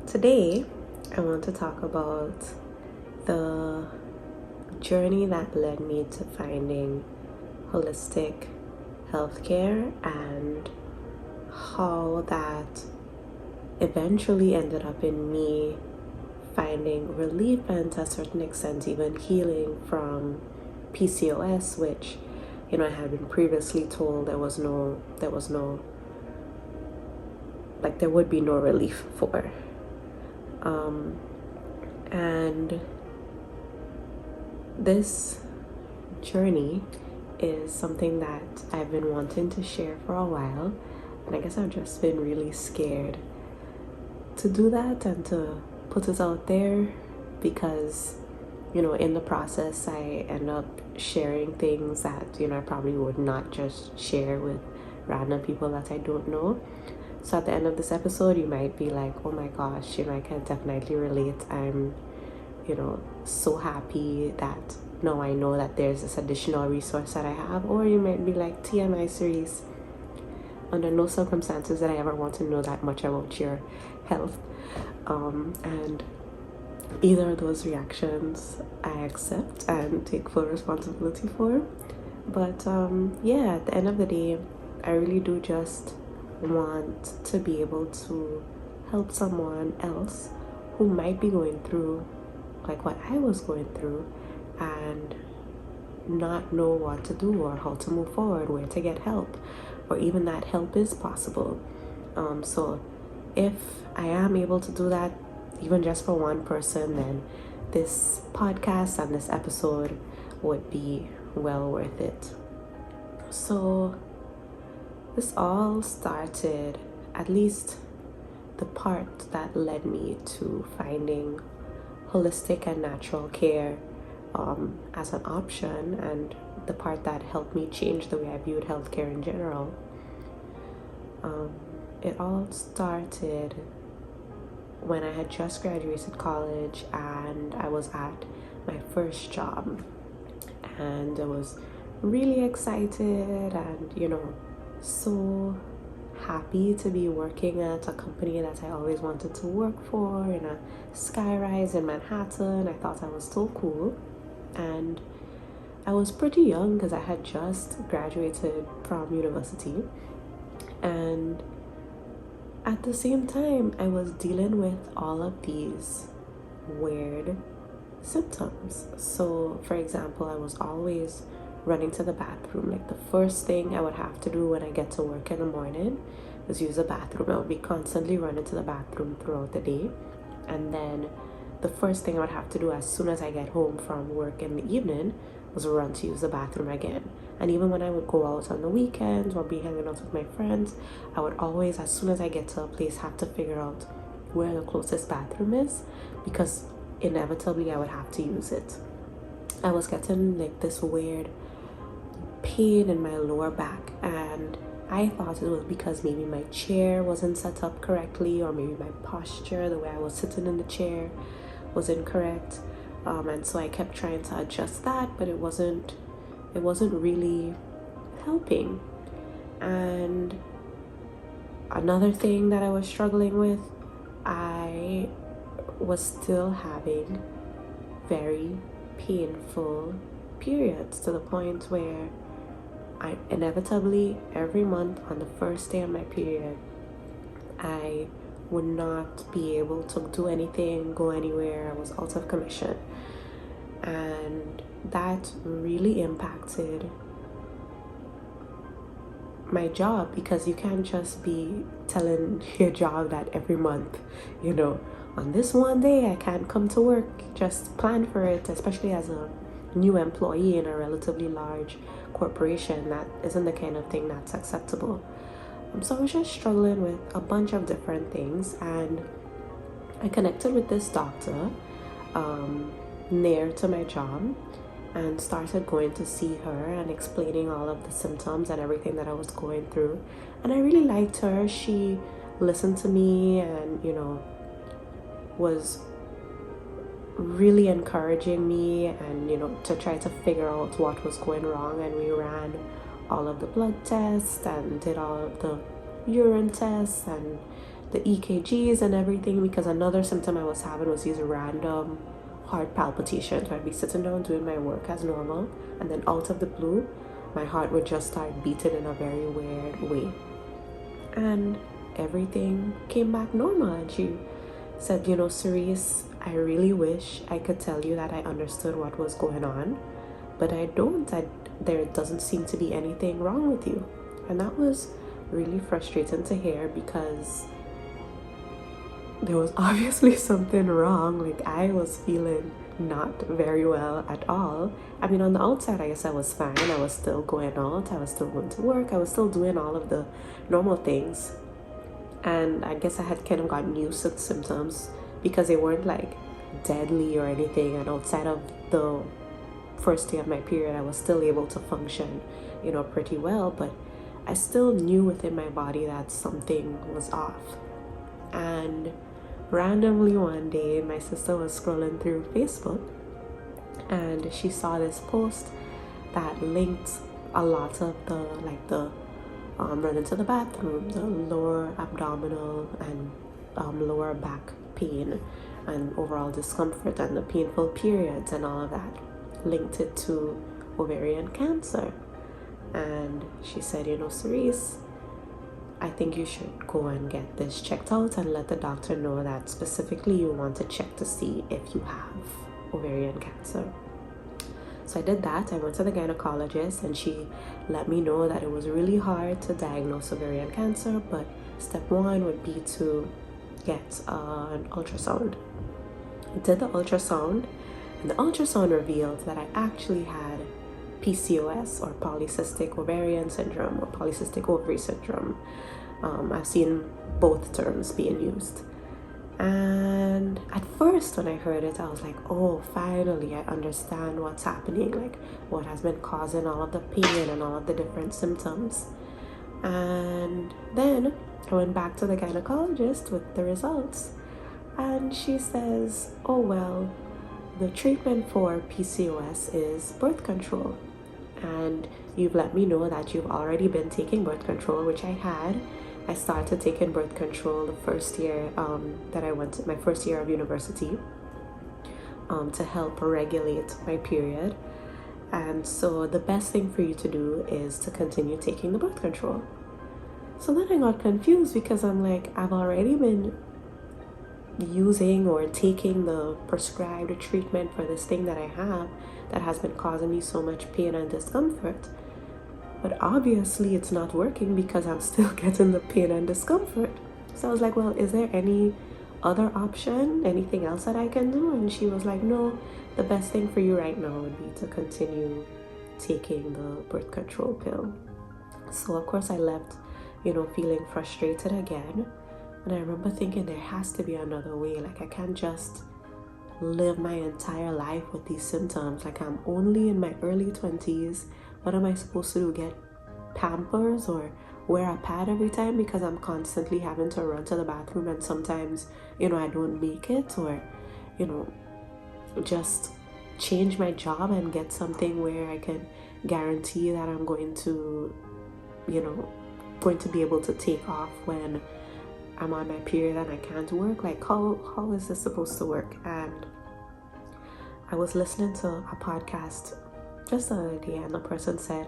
Today, I want to talk about the journey that led me to finding holistic healthcare and how that eventually ended up in me finding relief and to a certain extent even healing from PCOS, which I had been previously told there was no there would be no relief for. And this journey is something that I've been wanting to share for a while, and I guess I've just been really scared to do that and to put it out there because in the process I end up sharing things that I probably would not just share with random people that I don't know. So at the end of this episode, you might be like, oh my gosh, I can definitely relate. I'm, so happy that now I know that there's this additional resource that I have. Or you might be like, TMI series, under no circumstances that I ever want to know that much about your health. And either of those reactions I accept and take full responsibility for. But yeah, at the end of the day, I really do just want to be able to help someone else who might be going through like what I was going through and not know what to do or how to move forward, where to get help, or even that help is possible. So if I am able to do that, even just for one person, then this podcast and this episode would be well worth it. So this all started, at least the part that led me to finding holistic and natural care as an option, and the part that helped me change the way I viewed healthcare in general. It all started when I had just graduated college and I was at my first job, and I was really excited and so happy to be working at a company that I always wanted to work for, in a skyrise in Manhattan. I thought I was so cool, and I was pretty young because I had just graduated from university, and at the same time I was dealing with all of these weird symptoms. So for example, I was always running to the bathroom. Like the first thing I would have to do when I get to work in the morning was use the bathroom. I would be constantly running to the bathroom throughout the day, and then the first thing I would have to do as soon as I get home from work in the evening was run to use the bathroom again. And even when I would go out on the weekends or be hanging out with my friends, I would always, as soon as I get to a place, have to figure out where the closest bathroom is, because inevitably I would have to use it. I was getting like this weird pain in my lower back, and I thought it was because maybe my chair wasn't set up correctly, or maybe my posture, the way I was sitting in the chair, was incorrect. And so I kept trying to adjust that, but it wasn't really helping. And another thing that I was struggling with, I was still having very painful periods, to the point where I inevitably every month on the first day of my period, I would not be able to do anything, go anywhere. I was out of commission, and that really impacted my job, because you can't just be telling your job that every month, on this one day I can't come to work. Just plan for it, especially as a new employee in a relatively large corporation. That isn't the kind of thing that's acceptable. So I was just struggling with a bunch of different things, and I connected with this doctor near to my job, and started going to see her and explaining all of the symptoms and everything that I was going through. And I really liked her. She listened to me and was really encouraging me, and to try to figure out what was going wrong. And we ran all of the blood tests and did all of the urine tests and the EKGs and everything, because another symptom I was having was these random heart palpitations. I'd be sitting down doing my work as normal, and then out of the blue, my heart would just start beating in a very weird way. And everything came back normal. And she said, you know, Cerise, I really wish I could tell you that I understood what was going on, but I don't. There doesn't seem to be anything wrong with you. And that was really frustrating to hear, because there was obviously something wrong. Like, I was feeling not very well at all. I mean, on the outside, I guess I was fine. I was still going out, I was still going to work, I was still doing all of the normal things. And I guess I had kind of gotten used to the symptoms, because they weren't like deadly or anything. And outside of the first day of my period, I was still able to function, you know, pretty well. But I still knew within my body that something was off. And randomly one day, my sister was scrolling through Facebook, and she saw this post that linked a lot of the running to the bathroom, the lower abdominal and lower back pain and overall discomfort and the painful periods and all of that, linked it to ovarian cancer. And she said, you know, Cerise, I think you should go and get this checked out and let the doctor know that specifically you want to check to see if you have ovarian cancer. So I did that. I went to the gynecologist, and she let me know that it was really hard to diagnose ovarian cancer, but step one would be to get an ultrasound. I did the ultrasound, and the ultrasound revealed that I actually had PCOS, or polycystic ovarian syndrome, or polycystic ovary syndrome. I've seen both terms being used. And at first when I heard it, I was like, oh, finally I understand what's happening, like what has been causing all of the pain and all of the different symptoms. And then I went back to the gynecologist with the results, and she says, oh, well, the treatment for PCOS is birth control. And you've let me know that you've already been taking birth control, which I had. I started taking birth control the first year that I went to my first year of university, to help regulate my period. And so the best thing for you to do is to continue taking the birth control. So then I got confused, because I'm like, I've already been using or taking the prescribed treatment for this thing that I have that has been causing me so much pain and discomfort. But obviously it's not working, because I'm still getting the pain and discomfort. So I was like, well, is there any other option? Anything else that I can do? And she was like, no, the best thing for you right now would be to continue taking the birth control pill. So of course I left, you know, feeling frustrated again. And I remember thinking, there has to be another way. Like, I can't just live my entire life with these symptoms. Like, I'm only in my early 20s. What am I supposed to do? Get Pampers or wear a pad every time, because I'm constantly having to run to the bathroom, and sometimes, you know, I don't make it, or, you know, just change my job and get something where I can guarantee that I'm going to, you know, going to be able to take off when I'm on my period and I can't work. Like, how is this supposed to work? And I was listening to a podcast just the other day, and the person said,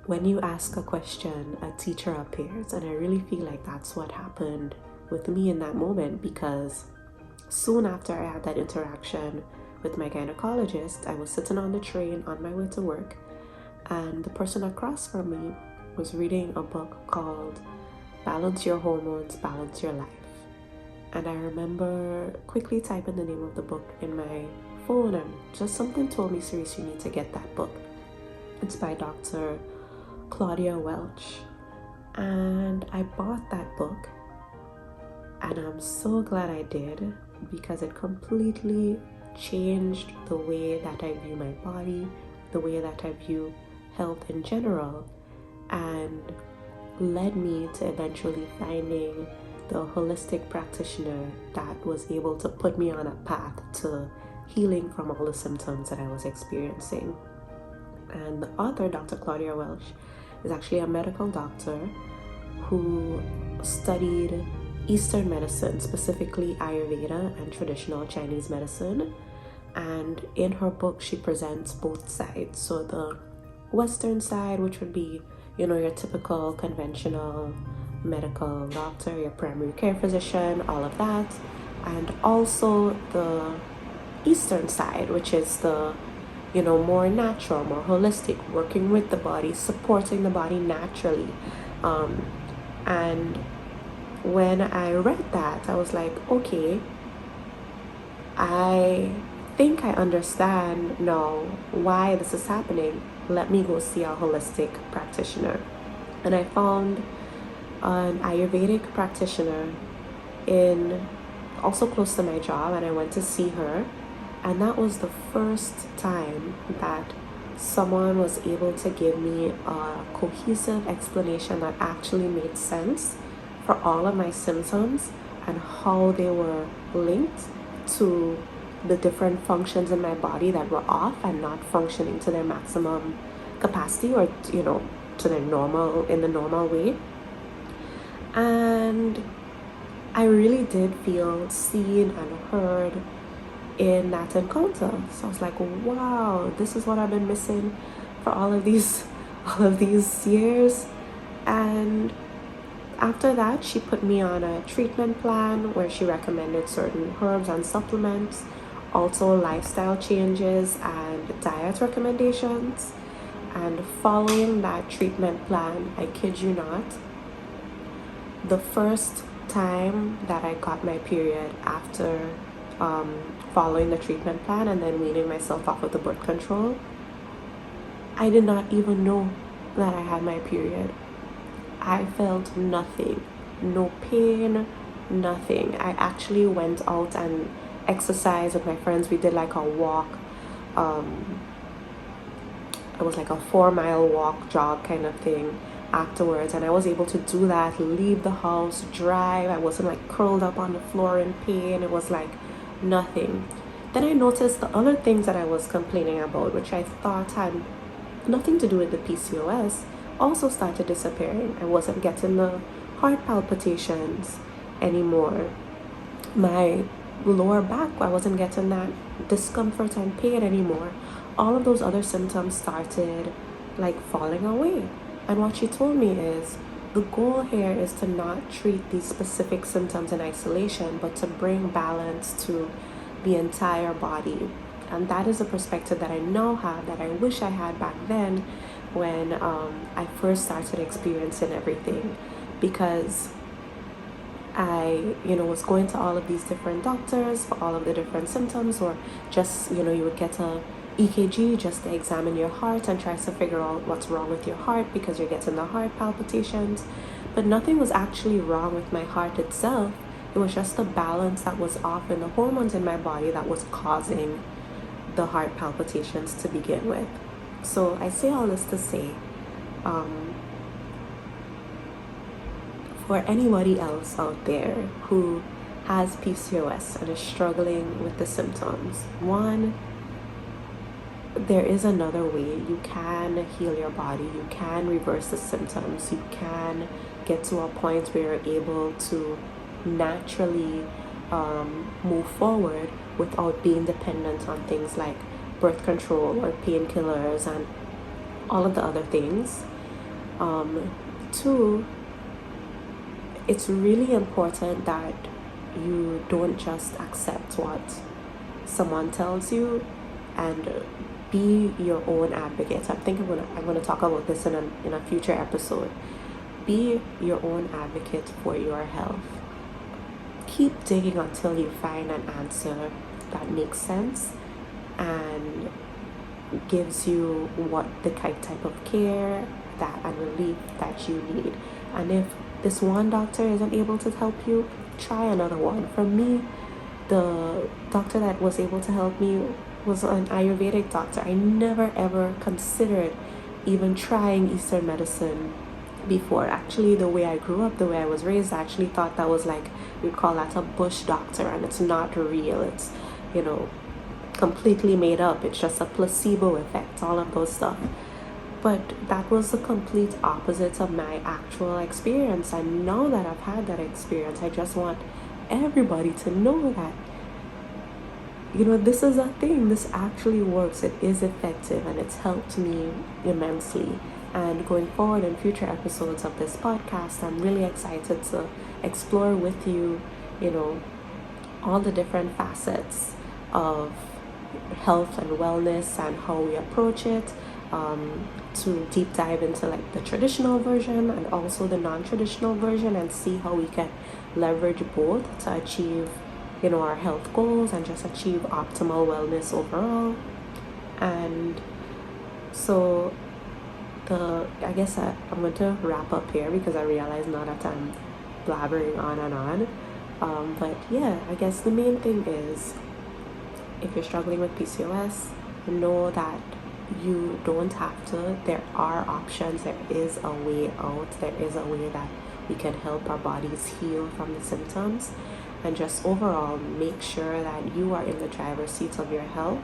when you ask a question, a teacher appears. And I really feel like that's what happened with me in that moment, because soon after I had that interaction with my gynecologist, I was sitting on the train on my way to work, and the person across from me was reading a book called Balance Your Hormones, Balance Your Life. And I remember quickly typing the name of the book in my phone, and just something told me, Cerise, you need to get that book. It's by Dr. Claudia Welch. And I bought that book, and I'm so glad I did, because it completely changed the way that I view my body, the way that I view health in general, and led me to eventually finding the holistic practitioner that was able to put me on a path to healing from all the symptoms that I was experiencing. And the author, Dr. Claudia Welch, is actually a medical doctor who studied Eastern medicine, specifically Ayurveda and traditional Chinese medicine. And in her book, she presents both sides. So the Western side, which would be, your typical conventional medical doctor, your primary care physician, all of that. And also the Eastern side, which is the, more natural, more holistic, working with the body, supporting the body naturally. And when I read that, I was like, okay, I think I understand now why this is happening. Let me go see a holistic practitioner. And I found an Ayurvedic practitioner in also close to my job, and I went to see her. And that was the first time that someone was able to give me a cohesive explanation that actually made sense for all of my symptoms and how they were linked to the different functions in my body that were off and not functioning to their maximum capacity, or to their in the normal way. And I really did feel seen and heard in that encounter. So I was like, wow, this is what I've been missing for all of these years. And after that, she put me on a treatment plan where she recommended certain herbs and supplements, also lifestyle changes and diet recommendations. And following that treatment plan, I kid you not, the first time that I got my period after following the treatment plan and then weaning myself off of the birth control, I did not even know that I had my period. I felt nothing, no pain, nothing. I actually went out and exercised with my friends. We did like a walk. It was like a 4-mile walk, jog kind of thing afterwards, and I was able to do that, leave the house, drive. I wasn't like curled up on the floor in pain. It was like nothing. Then I noticed the other things that I was complaining about, which I thought had nothing to do with the PCOS, also started disappearing. I wasn't getting the heart palpitations anymore. My lower back, I wasn't getting that discomfort and pain anymore. All of those other symptoms started like falling away. And what she told me is, the goal here is to not treat these specific symptoms in isolation, but to bring balance to the entire body. And that is a perspective that I now have that I wish I had back then when I first started experiencing everything, because I, was going to all of these different doctors for all of the different symptoms, or just, you would get a EKG just to examine your heart and try to figure out what's wrong with your heart because you're getting the heart palpitations. But nothing was actually wrong with my heart itself. It was just the balance that was off in the hormones in my body that was causing the heart palpitations to begin with. So I say all this to say, for anybody else out there who has PCOS and is struggling with the symptoms, one, there is another way. You can heal your body. You can reverse the symptoms. You can get to a point where you're able to naturally move forward without being dependent on things like birth control or painkillers and all of the other things. Two, it's really important that you don't just accept what someone tells you and be your own advocate. I think I'm gonna talk about this in a future episode. Be your own advocate for your health. Keep digging until you find an answer that makes sense and gives you what the type of care and relief that you need. And if this one doctor isn't able to help you, try another one. For me, the doctor that was able to help me was an Ayurvedic doctor. I never ever considered even trying Eastern medicine before. Actually, the way I grew up, the way I was raised, I actually thought that was like, we'd call that a bush doctor, and it's not real. It's, completely made up. It's just a placebo effect, all of those stuff. But that was the complete opposite of my actual experience. And now that I've had that experience, I just want everybody to know that, this is a thing. This actually works. It is effective, and it's helped me immensely. And going forward in future episodes of this podcast, I'm really excited to explore with you, all the different facets of health and wellness and how we approach it, to deep dive into like the traditional version and also the non-traditional version, and see how we can leverage both to achieve our health goals and just achieve optimal wellness overall. And so I guess I'm going to wrap up here because I realize now that I'm blabbering on and on. But yeah, I guess the main thing is, if you're struggling with PCOS, know that you don't have to. There are options. There is a way out. There is a way that we can help our bodies heal from the symptoms. And just overall, make sure that you are in the driver's seat of your health,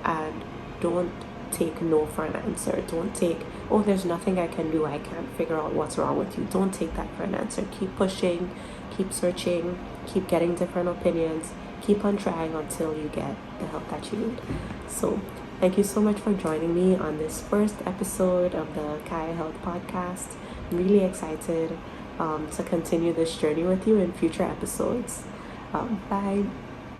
and don't take no for an answer. Don't take, oh, there's nothing I can do, I can't figure out what's wrong with you. Don't take that for an answer. Keep pushing, keep searching, keep getting different opinions, keep on trying until you get the help that you need. So thank you so much for joining me on this first episode of the Kaya Health Podcast. I'm really excited to continue this journey with you in future episodes. Bye.